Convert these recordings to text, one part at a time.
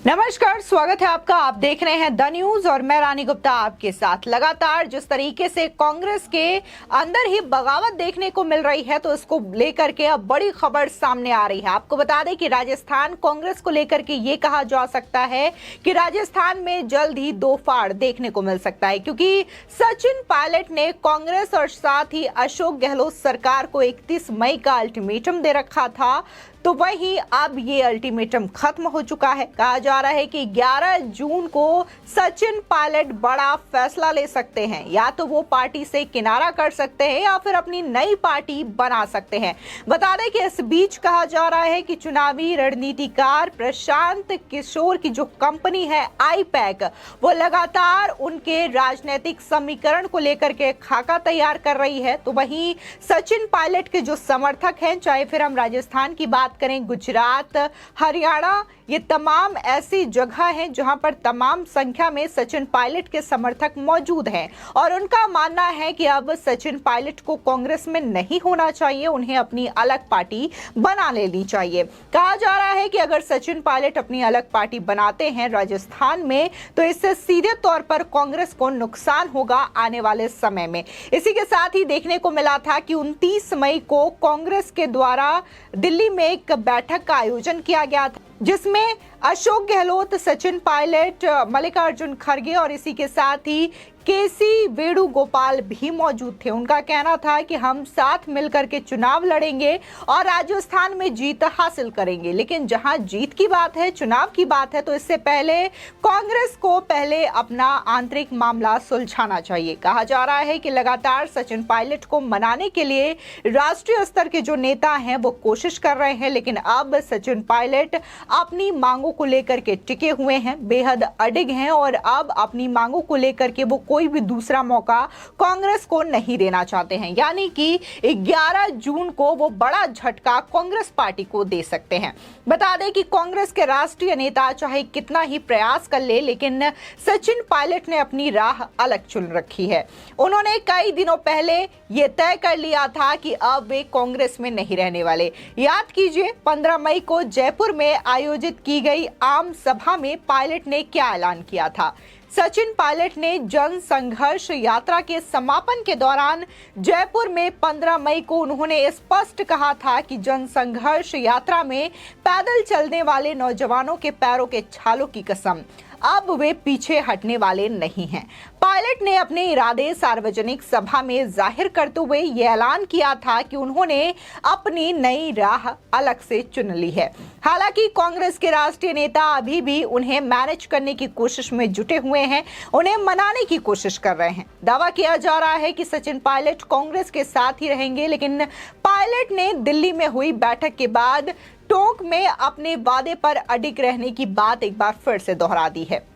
नमस्कार, स्वागत है आपका। आप देख रहे हैं द न्यूज और मैं रानी गुप्ता आपके साथ। लगातार जिस तरीके से कांग्रेस के अंदर ही बगावत देखने को मिल रही है, तो इसको लेकर के अब बड़ी खबर सामने आ रही है। आपको बता दें कि राजस्थान कांग्रेस को लेकर के ये कहा जा सकता है कि राजस्थान में जल्द ही दो फाड़ देखने को मिल सकता है, क्योंकि सचिन पायलट ने कांग्रेस और साथ ही अशोक गहलोत सरकार को 31 मई का अल्टीमेटम दे रखा था। तो वहीं अब ये अल्टीमेटम खत्म हो चुका है। कहा जा रहा है कि 11 जून को सचिन पायलट बड़ा फैसला ले सकते हैं। या तो वो पार्टी से किनारा कर सकते हैं या फिर अपनी नई पार्टी बना सकते हैं। बता दें कि इस बीच कहा जा रहा है कि चुनावी रणनीतिकार प्रशांत किशोर की जो कंपनी है आईपैक, वो लगातार उनके राजनीतिक समीकरण को लेकर के खाका तैयार कर रही है। तो वहीं सचिन पायलट के जो समर्थक हैं, चाहे फिर हम राजस्थान की बात करें, गुजरात, हरियाणा, ये तमाम ऐसी जगह हैं जहां पर तमाम संख्या में सचिन पायलट के समर्थक मौजूद हैं और उनका मानना है कि अब सचिन पायलट को कांग्रेस में नहीं होना चाहिए, उन्हें अपनी अलग पार्टी बना लेनी चाहिए। कहा जा रहा है कि अगर सचिन पायलट अपनी अलग पार्टी बनाते हैं राजस्थान में, तो इससे सीधे तौर पर कांग्रेस को नुकसान होगा आने वाले समय में। इसी के साथ ही देखने को मिला था कि 29 मई को कांग्रेस के द्वारा दिल्ली में एक बैठक का आयोजन किया गया था, जिसमें अशोक गहलोत, सचिन पायलट, मल्लिकार्जुन खड़गे और इसी के साथ ही केसी वेणुगोपाल भी मौजूद थे। उनका कहना था कि हम साथ मिलकर के चुनाव लड़ेंगे और राजस्थान में जीत हासिल करेंगे। लेकिन जहां जीत की बात है, चुनाव की बात है, तो इससे पहले कांग्रेस को पहले अपना आंतरिक मामला सुलझाना चाहिए। कहा जा रहा है कि लगातार सचिन पायलट को मनाने के लिए राष्ट्रीय स्तर के जो नेता हैं वो कोशिश कर रहे हैं, लेकिन अब सचिन पायलट अपनी मांगों को लेकर के टिके हुए हैं, बेहद अडिग हैं और अब अपनी मांगों को लेकर के वो कोई भी दूसरा मौका कांग्रेस को नहीं देना चाहते हैं। यानी कि 11 जून को वो बड़ा झटका कांग्रेस पार्टी को दे सकते हैं। बता दें कि कांग्रेस के राष्ट्रीय नेता चाहे कितना ही प्रयास कर ले, लेकिन सचिन पायलट ने अपनी राह अलग चुन रखी है। उन्होंने कई दिनों पहले यह तय कर लिया था कि अब वे कांग्रेस में नहीं रहने वाले। याद कीजिए, 15 मई को जयपुर में आयोजित की गई आम सभा में पायलट ने क्या ऐलान किया था। सचिन पायलट ने जन संघर्ष यात्रा के समापन के दौरान जयपुर में 15 मई को उन्होंने स्पष्ट कहा था कि जन संघर्ष यात्रा में पैदल चलने वाले नौजवानों के पैरों के छालों की कसम, अब वे पीछे हटने वाले नहीं हैं। पायलट ने अपने इरादे सार्वजनिक सभा में जाहिर करते हुए यह ऐलान किया था कि उन्होंने अपनी नई राह अलग से चुन ली है। हालांकि कांग्रेस के राष्ट्रीय नेता अभी भी उन्हें मैनेज करने की कोशिश में जुटे हुए हैं, उन्हें मनाने की कोशिश कर रहे हैं। दावा किया जा रहा है कि सचिन पायलट कांग्रेस के साथ ही रहेंगे, लेकिन पायलट ने दिल्ली में हुई बैठक के बाद टोंक में अपने वादे पर अडिग रहने की बात एक बार फिर से दोहरा दी है।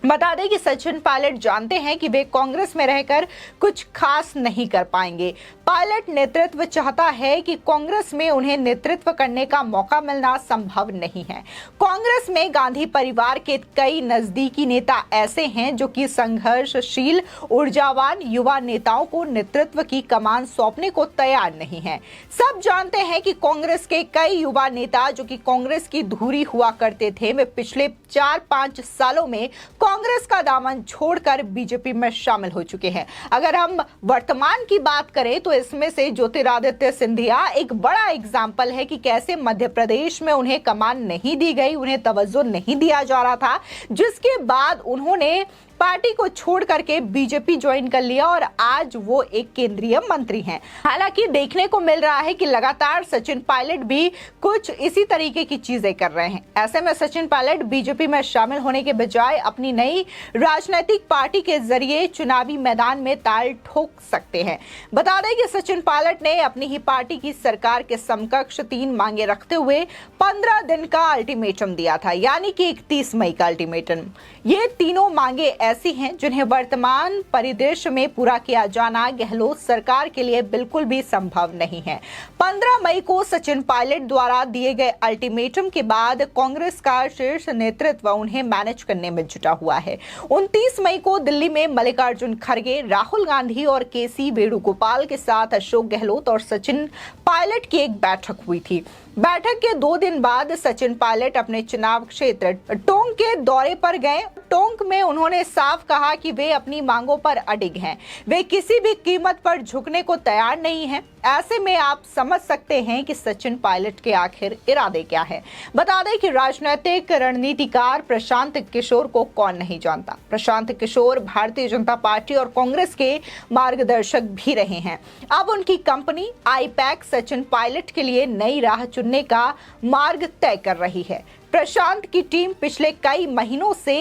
बता दें कि सचिन पायलट जानते हैं कि वे कांग्रेस में रहकर कुछ खास नहीं कर पाएंगे। पायलट नेतृत्व चाहता है कि कांग्रेस में उन्हें नेतृत्व करने का मौका मिलना संभव नहीं है। कांग्रेस में गांधी परिवार के कई नजदीकी नेता ऐसे हैं जो कि संघर्षशील, ऊर्जावान युवा नेताओं को नेतृत्व की कमान सौंपने को तैयार नहीं है। सब जानते हैं कि कांग्रेस के कई युवा नेता जो कि कांग्रेस की धुरी हुआ करते थे, वे पिछले 4-5 सालों में कांग्रेस का दामन छोड़कर बीजेपी में शामिल हो चुके हैं। अगर हम वर्तमान की बात करें तो इसमें से ज्योतिरादित्य सिंधिया एक बड़ा एग्जाम्पल है कि कैसे मध्य प्रदेश में उन्हें कमान नहीं दी गई, उन्हें तवज्जो नहीं दिया जा रहा था, जिसके बाद उन्होंने पार्टी को छोड़ करके बीजेपी ज्वाइन कर लिया और आज वो एक केंद्रीय मंत्री हैं। हालांकि देखने को मिल रहा है कि लगातार सचिन पायलट भी कुछ इसी तरीके की चीजें कर रहे हैं। ऐसे में सचिन पायलट बीजेपी में शामिल होने के बजाय अपनी नई राजनीतिक पार्टी के जरिए चुनावी मैदान में ताल ठोक सकते हैं। बता दें कि सचिन पायलट ने अपनी ही पार्टी की सरकार के समकक्ष 3 मांगे रखते हुए 15 दिन का अल्टीमेटम दिया था, यानी कि 31 मई का अल्टीमेटम। ये तीनों मांगे ऐसी हैं जिन्हें वर्तमान परिदृश्य में पूरा किया जाना गहलोत सरकार के लिए बिल्कुल भी संभव नहीं है। 15 मई को सचिन पायलट द्वारा दिए गए अल्टीमेटम के बाद कांग्रेस का शीर्ष नेतृत्व उन्हें मैनेज करने में जुटा हुआ है। 29 मई को दिल्ली में मल्लिकार्जुन खड़गे, राहुल गांधी और केसी वेणुगोपाल के साथ अशोक गहलोत और सचिन पायलट की एक बैठक हुई थी। बैठक के 2 दिन बाद सचिन पायलट अपने चुनाव क्षेत्र टोंक के दौरे पर गए। टोंक में उन्होंने साफ कहा कि वे अपनी मांगों पर अडिग हैं, वे किसी भी कीमत पर झुकने को तैयार नहीं हैं। ऐसे में आप समझ सकते हैं कि सचिन पायलट के आखिर इरादे क्या है। बता दें कि राजनीतिक रणनीतिकार प्रशांत किशोर को कौन नहीं जानता। प्रशांत किशोर भारतीय जनता पार्टी और कांग्रेस के मार्गदर्शक भी रहे हैं। अब उनकी कंपनी आईपैक सचिन पायलट के लिए नई राह चुनने का मार्ग तय कर रही है। प्रशांत की टीम पिछले कई महीनों से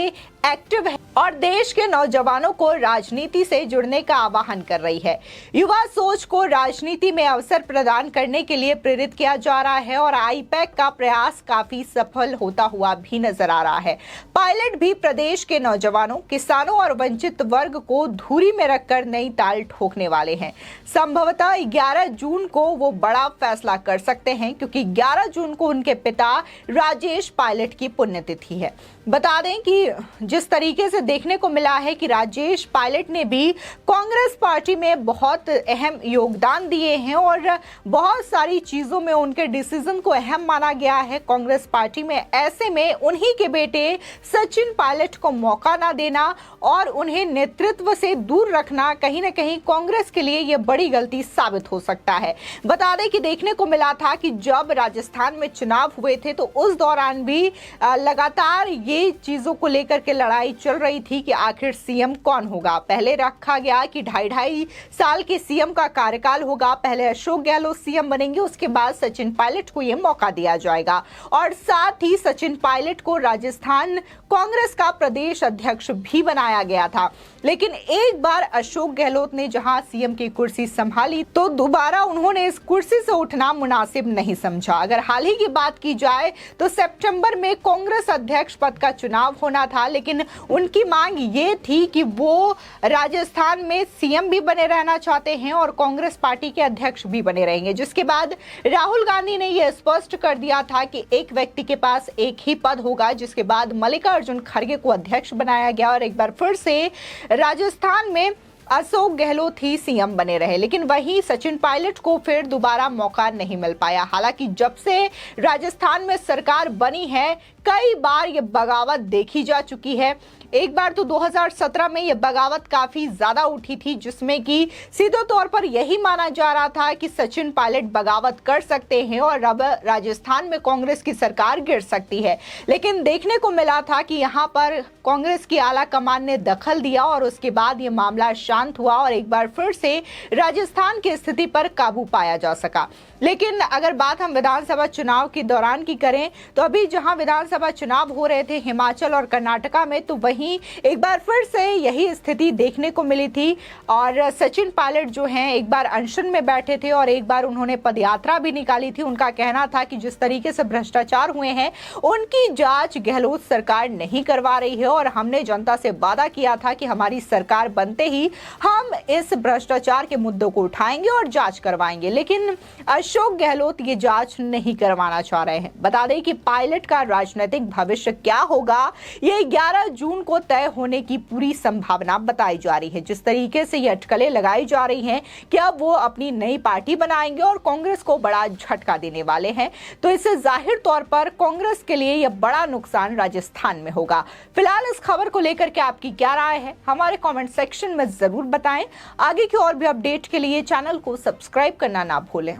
एक्टिव है और देश के नौजवानों को राजनीति से जुड़ने का आह्वान कर रही है। युवा सोच को राजनीति में अवसर प्रदान करने के लिए प्रेरित किया जा रहा है और आईपैक का प्रयास काफी सफल होता हुआ भी नजर आ रहा है। पायलट भी प्रदेश के नौजवानों, किसानों और वंचित वर्ग को धूरी में रखकर नई ताल ठोकने वाले हैं। संभवतः 11 जून को वो बड़ा फैसला कर सकते हैं, क्योंकि 11 जून को उनके पिता राजेश पायलट की पुण्यतिथि है। बता दें कि जिस तरीके से देखने को मिला है कि राजेश पायलट ने भी कांग्रेस पार्टी में बहुत अहम योगदान दिए हैं और बहुत सारी चीजों में उनके डिसीजन को अहम माना गया है कांग्रेस पार्टी में। ऐसे में उन्हीं के बेटे सचिन पायलट को मौका ना देना और उन्हें नेतृत्व से दूर रखना कहीं ना कहीं कांग्रेस के लिए यह बड़ी गलती साबित हो सकता है। बता दें कि देखने को मिला था कि जब राजस्थान में चुनाव हुए थे तो उस दौरान भी लगातार ये चीजों को लेकर के लड़ाई चल रही थी कि आखिर सीएम कौन होगा। पहले रखा गया कि 2.5 साल के सीएम का कार्यकाल होगा, पहले अशोक गहलोत सीएम बनेंगे, उसके बाद सचिन पायलट को यह मौका दिया जाएगा और साथ ही सचिन पायलट को राजस्थान कांग्रेस का प्रदेश अध्यक्ष भी बनाया गया था। लेकिन एक बार अशोक गहलोत ने जहां सीएम की कुर्सी संभाली तो दोबारा उन्होंने इस कुर्सी से उठना मुनासिब नहीं समझा। अगर हाल ही की बात की जाए तो सितंबर में कांग्रेस अध्यक्ष पद का चुनाव होना था, लेकिन उनकी मांग ये थी कि वो राजस्थान में सीएम भी बने रहना चाहते हैं और कांग्रेस पार्टी के अध्यक्ष भी बने रहेंगे। जिसके बाद राहुल गांधी ने यह स्पष्ट कर दिया था कि एक व्यक्ति के पास एक ही पद होगा। जिसके बाद मल्लिकार्जुन खड़गे को अध्यक्ष बनाया गया और एक बार फिर से राजस्थान में अशोक गहलोत ही सीएम बने रहे। लेकिन वहीं सचिन पायलट को फिर दोबारा मौका नहीं मिल पाया। हालांकि जब से राजस्थान में सरकार बनी है कई बार ये बगावत देखी जा चुकी है। एक बार तो 2017 में ये बगावत काफी ज्यादा उठी थी, जिसमें कि सीधे तौर पर यही माना जा रहा था कि सचिन पायलट बगावत कर सकते हैं और अब राजस्थान में कांग्रेस की सरकार गिर सकती है। लेकिन देखने को मिला था कि यहाँ पर कांग्रेस की आला कमान ने दखल दिया और उसके बाद ये मामला शांत हुआ और एक बार फिर से राजस्थान की स्थिति पर काबू पाया जा सका। लेकिन अगर बात हम विधानसभा चुनाव के दौरान की करें तो अभी जहां विधानसभा चुनाव हो रहे थे हिमाचल और कर्नाटका में, तो वहीं एक बार फिर से यही स्थिति देखने को मिली थी और सचिन पायलट जो हैं एक बार अनशन में बैठे थे और एक बार उन्होंने पदयात्रा भी निकाली थी। उनका कहना था कि जिस तरीके से भ्रष्टाचार हुए हैं उनकी जांच गहलोत सरकार नहीं करवा रही है और हमने जनता से वादा किया था कि हमारी सरकार बनते ही हम इस भ्रष्टाचार के मुद्दों को उठाएंगे और जांच करवाएंगे। लेकिन अशोक गहलोत ये जांच नहीं करवाना चाह रहे हैं। बता दें कि पायलट का राजनीतिक भविष्य क्या होगा ये 11 जून को तय होने की पूरी संभावना बताई जा रही है। जिस तरीके से ये अटकलें लगाई जा रही हैं कि अब वो अपनी नई पार्टी बनाएंगे और कांग्रेस को बड़ा झटका देने वाले हैं, तो इससे जाहिर तौर पर कांग्रेस के लिए यह बड़ा नुकसान राजस्थान में होगा। फिलहाल इस खबर को लेकर के आपकी क्या राय है हमारे कमेंट सेक्शन में जरूर बताएं। आगे की और भी अपडेट के लिए चैनल को सब्सक्राइब करना ना भूलें।